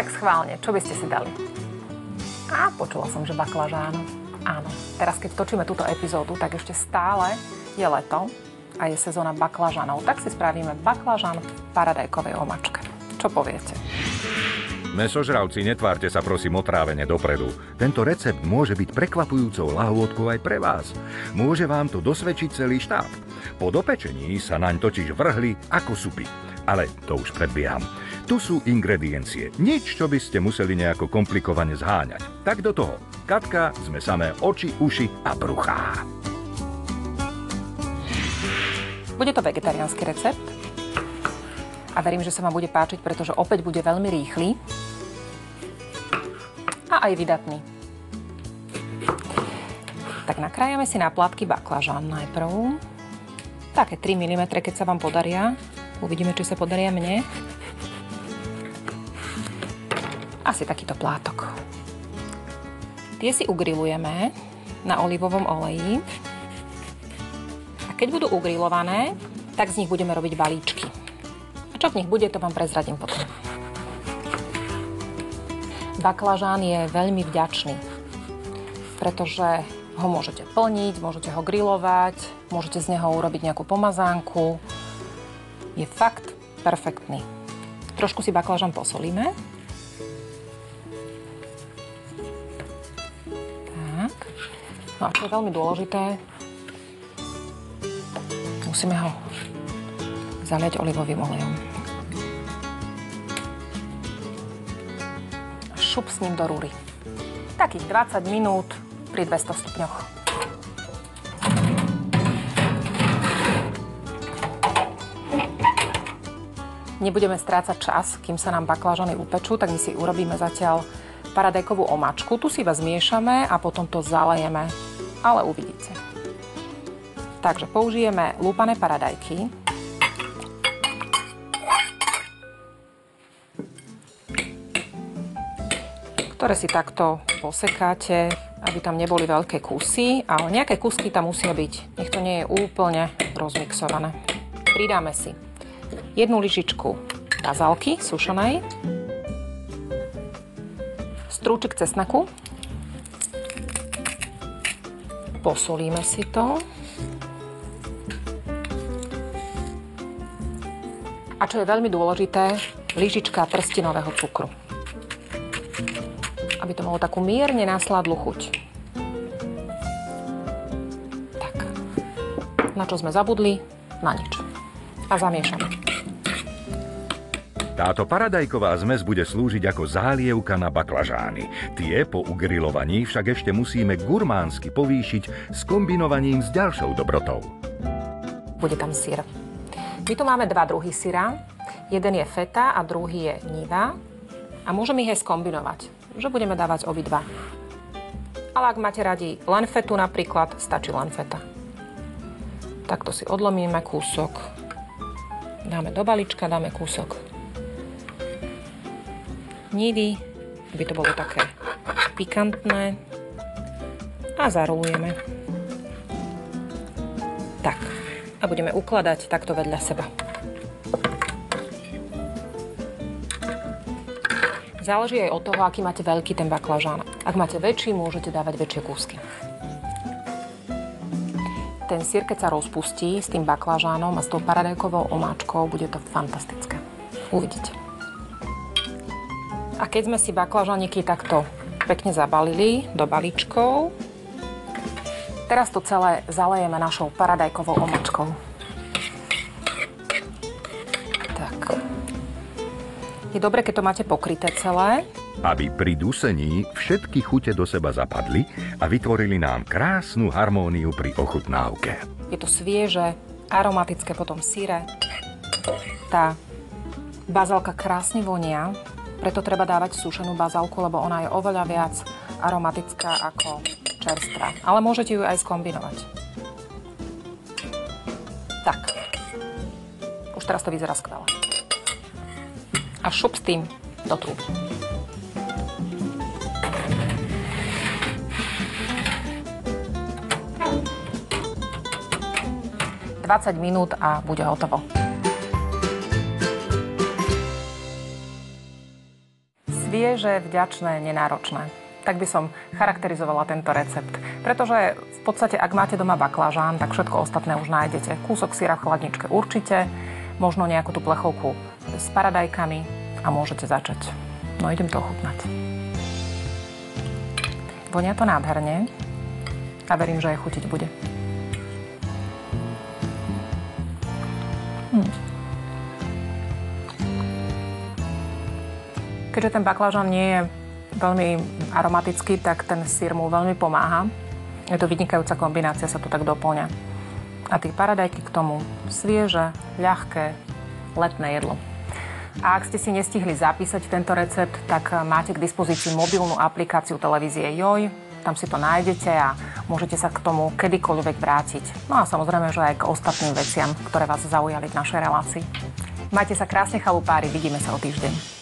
Tak schválne, čo by ste si dali? A počula som, že baklažán. Áno, teraz keď točíme túto epizódu, tak ešte stále je leto a je sezóna baklažanov. Tak si spravíme baklažan v paradajkovej omačke. Čo poviete? Mäsožravci, netvárte sa prosím otrávene dopredu. Tento recept môže byť prekvapujúcou lahôdkou aj pre vás. Môže vám to dosvedčiť celý štáb. Po dopečení sa naň totiž vrhli ako supy. Ale to už predbieham. Tu sú ingrediencie. Nič, čo by ste museli nejako komplikovane zháňať. Tak do toho. Katka, sme samé oči, uši a bruchá. Bude to vegetariánsky recept. A verím, že sa vám bude páčiť, pretože opäť bude veľmi rýchly. A aj vydatný. Tak nakrájame si na plátky baklažán najprv. Také 3 mm, keď sa vám podaria. Uvidíme, či sa podaria mne. Asi takýto plátok. Tie si ugrilujeme na olivovom oleji. A keď budú ugrilované, tak z nich budeme robiť balíčky. A čo v nich bude, to vám prezradím potom. Baklažán je veľmi vďačný, pretože ho môžete plniť, môžete ho grilovať, môžete z neho urobiť nejakú pomazánku. Je fakt perfektný. Trošku si baklažán posolíme. Tak. No a čo je veľmi dôležité, musíme ho zaliať olivovým olejom. A šup s ním do rúry. Takých 20 minút pri 200 stupňoch. Nebudeme strácať čas, kým sa nám baklažany upečú, tak my si urobíme zatiaľ paradajkovú omáčku. Tu si iba zmiešame a potom to zalejeme, ale uvidíte. Takže použijeme lúpané paradajky. Ktoré si takto posekáte, aby tam neboli veľké kusy, ale nejaké kusky tam musia byť. Nech to nie je úplne rozmixované. Pridáme si 1 lyžičku bazálky sušenej, strúčik cesnaku, posolíme si to a čo je veľmi dôležité, lyžička trstinového cukru, aby to malo takú mierne nasladlú chuť. Tak, na čo sme zabudli? Na nič. A zamiešame. Táto paradajková zmes bude slúžiť ako zálievka na baklažány. Tie po ugrilovaní však ešte musíme gurmánsky povýšiť s kombinovaním s ďalšou dobrotou. Bude tam syr. My tu máme 2 druhy syra. Jeden je feta a druhý je niva. A môžeme ich aj skombinovať, že budeme dávať obidva. Ale ak máte radi len fetu napríklad, stačí len feta. Takto si odlomíme kúsok. Dáme do balíčka, dáme kúsok nivy, aby to bolo také pikantné. A zarolujeme. Tak. A budeme ukladať takto vedľa seba. Záleží aj od toho, aký máte veľký ten baklažán. Ak máte väčší, môžete dávať väčšie kúsky. Ten syr, keď sa rozpustí s tým baklažánom a s tou paradajkovou omáčkou, bude to fantastické. Uvidíte. A keď sme si baklažániky takto pekne zabalili do balíčkov, teraz to celé zalejeme našou paradajkovou omáčkou. Tak. Je dobre, keď to máte pokryté celé. Aby pri dusení všetky chute do seba zapadli a vytvorili nám krásnu harmóniu pri ochutnávke. Je to svieže, aromatické po tom syre. Tá bazálka krásne vonia, preto treba dávať sušenú bazálku, lebo ona je oveľa viac aromatická ako čerstvá. Ale môžete ju aj skombinovať. Tak. Už teraz to vyzerá skvelé. A šup s tým do trúby. ...20 minút a bude hotovo. Svieže, vďačné, nenáročné. Tak by som charakterizovala tento recept. Pretože v podstate, ak máte doma baklážan, tak všetko ostatné už nájdete. Kúsok syra v chladničke určite, možno nejakú tú plechovku s paradajkami a môžete začať. No idem to ochutnať. Vonia to nádherne a verím, že aj chutiť bude. Keďže ten baklážan nie je veľmi aromatický, tak ten syr mu veľmi pomáha. Je to vynikajúca kombinácia, sa to tak doplňa. A tie paradajky k tomu svieže, ľahké, letné jedlo. A ak ste si nestihli zapísať tento recept, tak máte k dispozícii mobilnú aplikáciu televízie Joj. Tam si to nájdete a môžete sa k tomu kedykoľvek vrátiť. No a samozrejme, že aj k ostatným veciam, ktoré vás zaujali v našej relácii. Majte sa krásne, chalupári, vidíme sa o týždeň.